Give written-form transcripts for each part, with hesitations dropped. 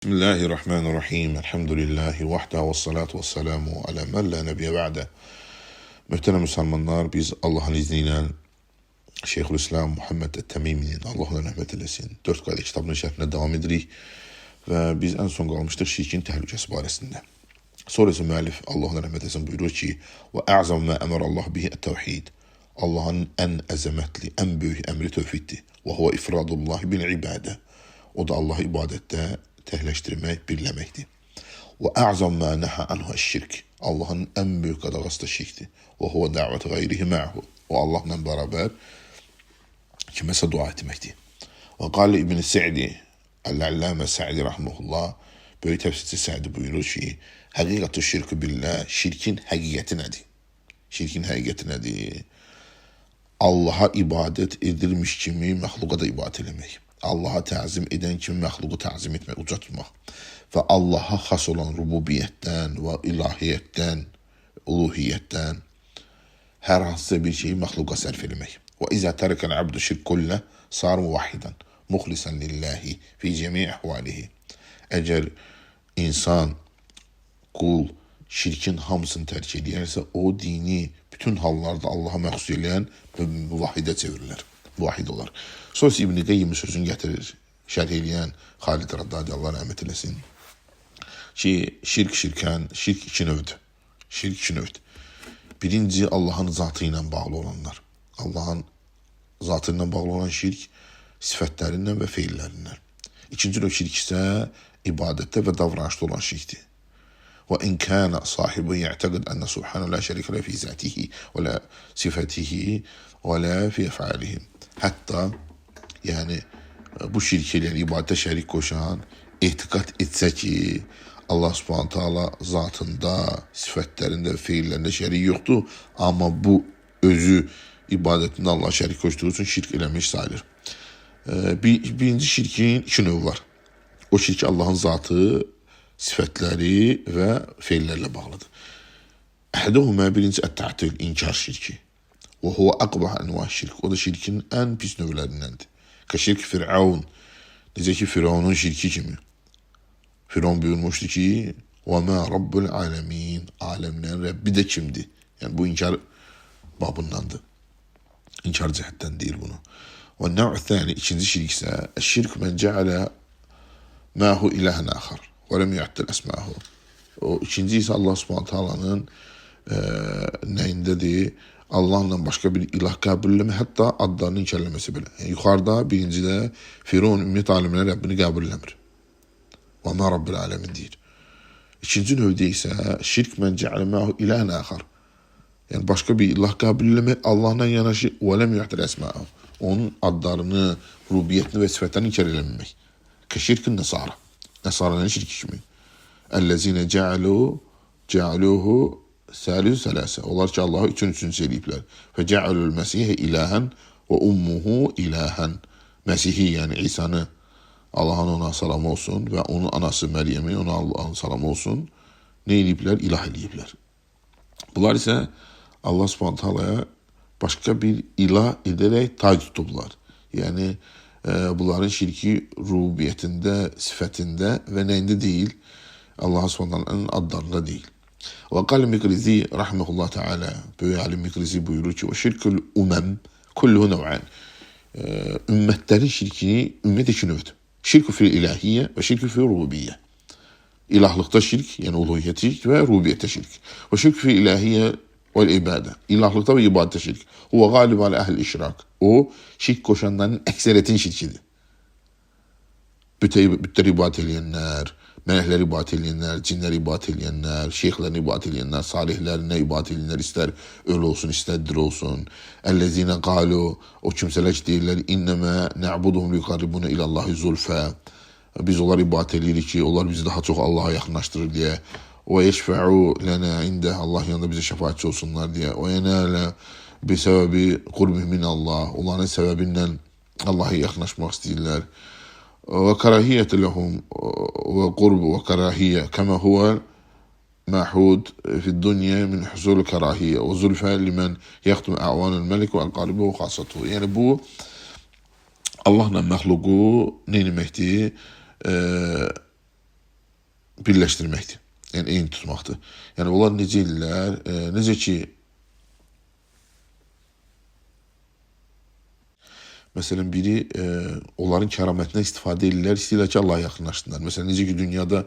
Bismillahirrahmanirrahim. Elhamdülillahi vahda ve salatu ve selamu ala men la nebiye ba'de. Muhterem Müslümanlar, biz Allah'ın izniyle Şeyhülislam Muhammed et-Temimi'nin, Allah ona rahmet eylesin, 4 qayda kitabının şərhinə devam edirik ve biz en son qalmışdıq şirkin təhlükəsi barəsində. Sonra ise müəllif, Allah ona rahmet eylesin, buyurur ki: "Və a'zam ma emara Allah bihi et-tevhid." Allah'ın en əzəmətli, en büyük emri tevhiddir. Ve huve ifradullah bil ibadə. O da Allah'ı ibadette tehleştirmek, birlemekti. Ve a'zam ma naha anhu eşşirk. Allah'ın en büyük qadağası da şirktir. Ve huve da'vet gayrihi ma'hu. O Allah'la beraber kiməsə dua etməkdir. Ve qal İbn Sa'di, el-Allame Sa'di rahmehullah, böyük təfsirçi Sa'di buyurur ki: "Həqiqətü şirku billah, şirkin həqiqəti nədir? Şirkin həqiqəti nədir? Allah'a ibadet edilmiş kimi məxluqa da ibadət eləmək. Allah'a təzim eden kimi məxluqu təzim etmək, uca tutmaq. Və Allah'a xas olan rububiyyətdən və ilahiyyətdən, uluhiyyətdən hər hansısa bir şeyi məxluqa sərf eləmək. Və izə tərəkəl abdu şirk kullə sar muvahidən, muxlisən lillahi fi cəmi əhvalihi. Əgər insan, qul şirkin hamısını tərk edərsə, o dini bütün hallarda Allah'a məxsus eləyən müvahidə çevirirlər. Vahid olar. Sonra İbn-i Qeyyim sözünü getirir. Şərh eləyən Xalid Raddadi, Allah rəhmət eləsin, ki şirk iki növdür. Şirk iki növdür. Birinci, Allah'ın zatı ilə bağlı olanlar. Allah'ın zatı ilə bağlı olan şirk sifətlərindən və feillərindən. İkinci növ şirk isə ibadətdə və davranışda olan şirkdir. Və in kana sahibi ya'taqid anna subhanahu la şerike le fi zatihi və la sifatihi və la fi ef'alihi. Hatta yani bu şirkeleri ibadete şerik koşan etikat etse ki Allah subhanahu teala zatında, sifətlərində, feillərində şerik yoktu, ama bu özü ibadetinde Allah'a şerik koştuğu için şirk eləmiş sayılır. Birinci şirkin iki növü var. O şirk Allah'ın zatı, sifətləri və feillərlə bağlıdır. Əhədəhumə birinci ət-ta'til, inkar şirki. Və huve aqbah enva şirk. O da şirkin en pis növlərindəndir. Ka şirk Firavun. Necə ki Firavunun şirki kimi. Firavun buyurmuşdu ki: "Və ma rabbul alamin." Alemlerin Rəbbi də kimdir? Yani bu inkar babındandır. İnkar cəhətdən deyir bunu. Və nəv' thani, ikinci şirk isə şirk men ceale mahu ilahen axar və lem yu'attil esmahu. O ikinci ise Allah Subhanahu taala'nın nəyindədir? Allah'la başka bir ilah qəbul eləmə, hətta adlarını inkərləməsi belə. Yəni, yuxarıda birincidə Firavun ümumiyyət alimlər Rəbbini qəbul eləmir. Və ma Rabbil alemin deyir. İkinci növdə isə şirk mən ceale mahu ilahen axar. Yəni başka bir ilah qəbul eləmək, Allah'la yanaşı və lem yu'attil esmahu. Onun adlarını, rubiyyətini və sifətlərini inkar eləməmək. Ka şirkin Nəsara. Nəsaranın şirki kimi. Ellezine cealuhu Səlü sələsə. Onlar ki Allah'ı üçüncü eləyiblər. Fe cealul Mesih'e ilahen ve ummuhu ilahen. Mesih'i yani İsa'nı, Allah'ın ona salam olsun ve onun anası Meryem'i ona Allah'ın salam olsun. Ne eləyiblər? İlah eləyiblər. Bunlar ise Allah Subhanahu Taala'ya başka bir ilah ederek tac tutublar. Yani bunların şirki rubiyyətində, sifətində və nəyində deyil, Allah Subhanahu Taala'nın adlarında değil. Ve kal Mikrizi rahmetullah teala, böyle alim Mikrizi buyurur ki: "O şirkül umem kulluhu nev'an." Ümmetlerin şirkini ümmet iki növdür. Şirkü fil ilahiyye ve şirkü fil rububiyye. İlahlıkta şirk, yani uluhiyet şirk ve rububiyette şirk. Ve şirkü fil ilahiyye ve ibade. İlahlıkta ve ibadette şirk. Huve galiba ala ehl işrak. O şirk koşanların ekseriyetin şirkidir. Bütler ibadet edenler, melekler ibadet edenler, cinler ibadet edenler, şeyhlerini ibadet edenler, salihlerine ibadet edenler, ister öl olsun, ister dir olsun. Ellezine qalu, o kimseler ki deyirlər, inneme na'buduhum liqarribuna ilallahi zulfa. Biz onlar ibadet edirik ki, onlar bizi daha çok Allah'a yakınlaştırır diye. Ve yeşfe'u lena inde, Allah yanında bize şefaatçi olsunlar diye. Ve yenale bi sebebi kurbih min Allah. Onların sebebinden Allah'a yakınlaşmak istəyirlər. وكراهية لهم وقرب وكراهية كما هو معهود في الدنيا من حصول الكراهية وزلفى لمن يخدم أعوان الملك وأقاربه وخاصته. Yani bu Allah'la məxluqu nə deməkdir? birləşdirməkdir. Yəni eyni tutmaqdır. Yəni onlar necə edirlər? Necə ki məsələn biri onların kəramətindən istifadə edirlər, istəyirlər ki, Allaha yaxınlaşsınlar. Məsələn necə ki dünyada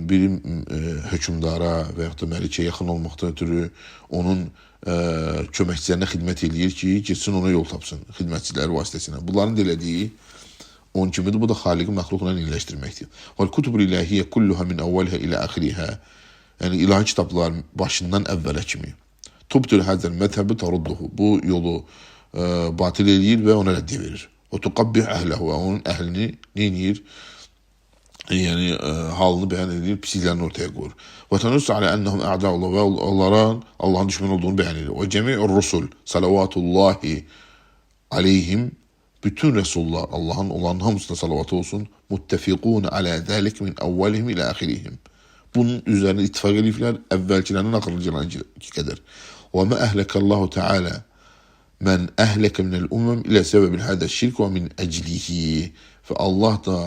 biri hökmdara və yaxud da məlikə yaxın olmaqdan ötürü onun köməkçilərinə xidmət edir ki, getsin ona yol tapsın xidmətçiləri vasitəsilə. Bunların da elədiyi onun kimidir. Bu da xaliqi məxluqla birləşdirməkdir. Vəl kutubul ilahiyyə kulluha min əvvəlhə ilə əxirihə. Yəni ilahi kitablar başından əvvələ kimi. Tubtul həzəl mətəbi tarudduhu. Bu yolu batil eləyir və ona rəddi verir. Və tuqabbih əhləhu və onun əhlini neyir? Yəni halını bəyan edir, pisliklərini ortaya qoyur. Və tənussu alə ennəhum ə'dəullah və onların Allahın düşməni olduğunu bəyan edir. Və cəmi'ur rusul salavatullahi aleyhim bütün Resullar Allahın onların hamısına salavatı olsun. Muttəfiqun alə zəlik min əvvəlihim ilə əxirihim. Bunun üzərində ittifaq ediblər əvvəlkilərin axırıncılarına qədər. Və mə əhləkəllahu Teala men əhləkə minəl uməm ilə səbəbil hədə şirk və min əclihi. Və Allah da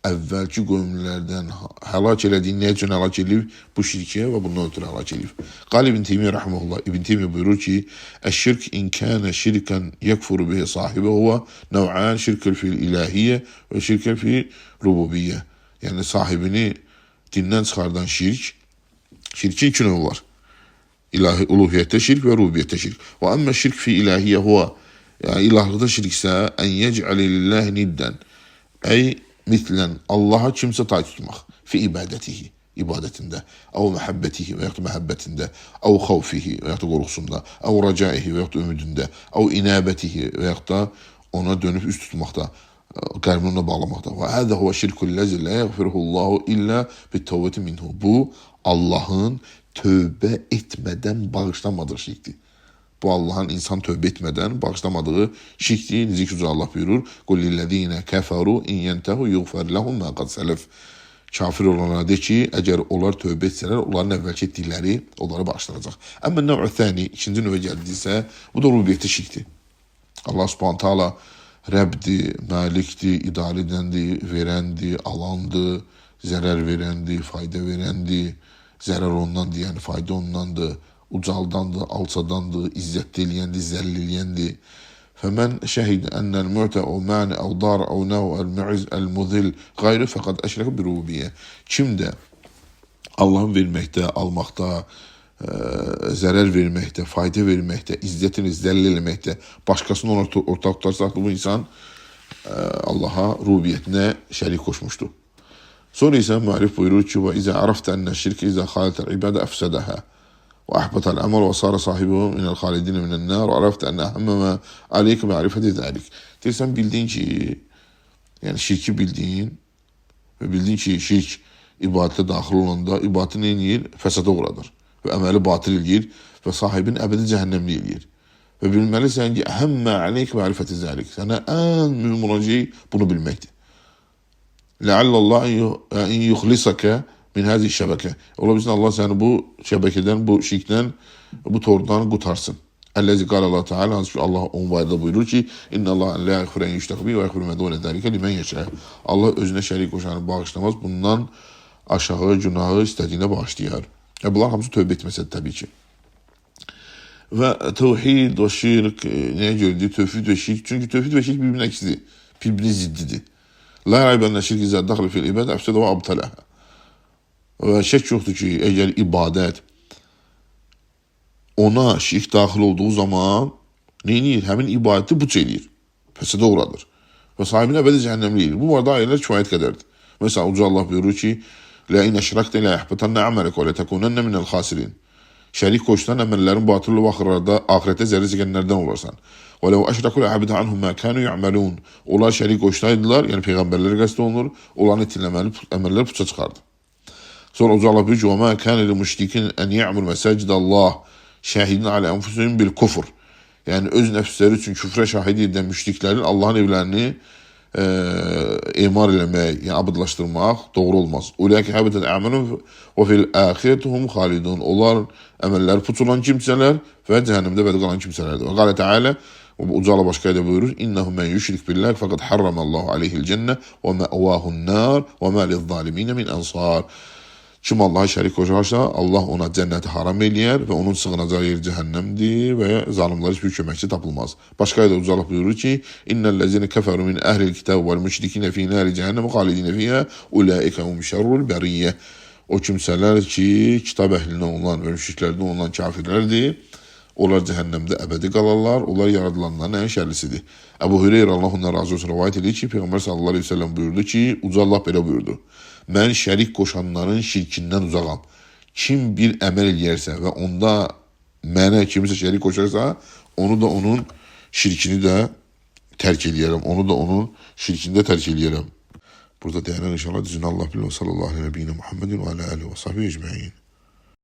əvvəlki qövmlərdən həlak elədiyi nə üçün həlak edib? Bu şirkiyə və bundan ötürü həlak edib. Qal İbn Teymiyyə rəhməhullah, İbn Teymiyyə buyurur ki, əşşirk in kənə şirkən yəkfuru bihi sahibə huvə nəv'ən şirkəl fil ilahiyyə və şirkəl fil rububiyyə. Yəni sahibini dindən çıxardan şirkin iki növü var. İlahi uluhiyyətdə şirk və rububiyyətdə şirk. Və əmmə şirk fi ilahiyyə huvə, yəni ilahlıqda şirksə ən yec'əli lillahi niddən, əy mitlən Allaha kimsə tay tutmaq fi ibadətihi, ibadətində, əv məhəbbətihi və yaxud da məhəbbətində, əv xavfihi və yaxud da qorxusunda, əv rəcaihi və yaxud da ümidində, əv inəbətihi və yaxud da ona dönüb üst tutmaqda, qəlbini ona bağlamaqda. Və hədə huvə şirkul ləzi lə yəğfirhullahu illə bittəvbəti minhu. Bu Allahın tövbə etmədən bağışlamadığı şirkdir. Bu Allah'ın insan tövbə etmədən bağışlamadığı şirkdir. Necə ki Allah buyurur: "Qul lillezine keferu in yentehu yughfar lahum ma qad salaf." Kafir olanlara de ki, əgər onlar tövbə etsələr, onların əvvəlki etdikləri onlara bağışlanacaq. Amma nəv'u thani, ikinci növə gəldiysə, bu da rububiyyətdə şirkdir. Allah Subhanahu taala Rəbdir, Məlikdir, idarə edəndir, verəndir, alandır, zərər verəndir, fayda verəndir. Zərər ondandır, yəni fayda ondandır. Ucaldandır, alçadandır, izzət eləyəndir, zəll eləyəndir. Fəmən şəhid ənəl mü'tə o məni əv dar əv nəv əl-mü'iz əl-muzil qayrı fəqad əşrəkə bir rububiyyə. Kim də Allahın verməkdə, almaqda, zərər verməkdə, fayda verməkdə, izzətini zəll eləməkdə, başqasını ona ortaq tutarsa, bu insan Allaha rububiyyətinə şərik qoşmuşdur. Sonra isə müəllif buyurur ki, və izə ərəftə ənə şirk izə xalətəl ibədə əfsədəhə və əhbətəl əməl və sarə sahibi minəl xalidinə minəl nər və ərəftə ənə həmməmə əleyk mərifəti dəlik. Deyirsən, bildin ki, yəni şirki bildin və bildin ki, şirk ibadətə daxil olanda ibadəti nə edir? Fəsada uğradır və əməli batil edir və sahibin əbədi cəhənnəmli edir. Və bilməlisən ki, həmmə əleyk mərifəti dəlik. Sənə ən mühüm olacaq bunu bilməkdir. Ləallallah in yuxlisəkə min həzi şəbəkə. Ola bilsin Allah səni bu şəbəkədən, bu şirkdən, bu tordan qutarsın. Əlləzi qal Allah Teala, hansı ki Allah onun barədə buyurur ki, İnna Allah lə yəğfirən yüştəqbi və yəğfir mədunə dəlikə limən yeşə. Allah özünə şərik qoşanı bağışlamaz, bundan aşağı günahı istədiyinə bağışlayar. Bunlar hamısı tövbə etməsədir təbii ki. Və təvhid və şirk nəyə görüldür? Tövhid və şirk. Çünki tövhid və şirk birbirinin əksidir, birbirinin ziddidir. La raybənə şirk izə daxil fil ibədə əfsədə və abtələhə. Və şək yoxdur ki, əgər ibadət ona şirk daxil olduğu zaman neyini? Həmin ibadəti buç edir, fəsədə uğradır və sahibini əbədi cəhənnəmli edir. Bu barədə ayələr kifayət qədərdir. Məsələn, Uca Allah buyurur ki, Lə in əşrəqdə ilə əhbətənə əmələk və lə təkunənnə minəl xasirin. Şərik qoşulan əməllərin batırlı və axirətə zərri çəkənlərdən olarsan. Və ləv əşrəqü lə əbədə anhum mə kənu yə'məlun. Onlar şərik qoşulaydılar, yəni Peyğəmbərlərə qəsd olunur, onların etdiyi əməllər puça çıxardı. Sonra Uca Allah buyurur ki, və mə kənə li müşrikin ən yə'mul məsəcid Allah şəhidin alə ənfusihim bil kufr. Yəni öz nəfsləri üçün küfrə şahid edən müşriklərin Allahın evlərini emar eləmək, yəni abadlaşdırmaq doğru olmaz. Uləki həbətən əməlun və fil əxirətihum xalidun. Onlar əməlləri puç olan kimsələr və cəhənnəmdə bədi qalan kimsələrdir. Və qalə Teala, Uca Allah başqa ilə buyurur, İnnəhu mən yüşrik billah fəqad harramallahu aleyhil cənnə və mə'vahun nar və mə lizzaliminə min ənsar. Kim Allah'a şərik qoşarsa, Allah ona cənnəti haram eləyər və onun sığınacağı yer cəhənnəmdir və zalimlara heç bir köməkçi tapılmaz. Başqa ayədə Uca Allah buyurur ki, İnnellezine keferu min ehlil kitab vel müşrikine fi nari cehennəm xalidine fiha ulaika hum şerrul beriyyə. O kimsələr ki, kitab əhlindən olan və müşriklərdən olan kafirlərdir. Onlar cəhənnəmdə əbədi qalarlar. Onlar yaradılanların ən şərlisidir. Əbu Hüreyrə Allah ondan razı olsun rivayət edir ki, Peyğəmbər sallallahu əleyhi və səlləm buyurdu ki, Uca Allah belə buyurdu: Mən şərik qoşanların şirkindən uzağam. Kim bir əməl eləyərsə və onda mənə kimisə şərik qoşarsa, onu da onun şirkini də tərk eləyərəm. Onu da onun şirkini də tərk eləyərəm. Burada deyənlər inşallah düzünü Allah bilir. Sallallahu aleyhi ve Muhammedin və alə alihi və sahbihi ecmaîn.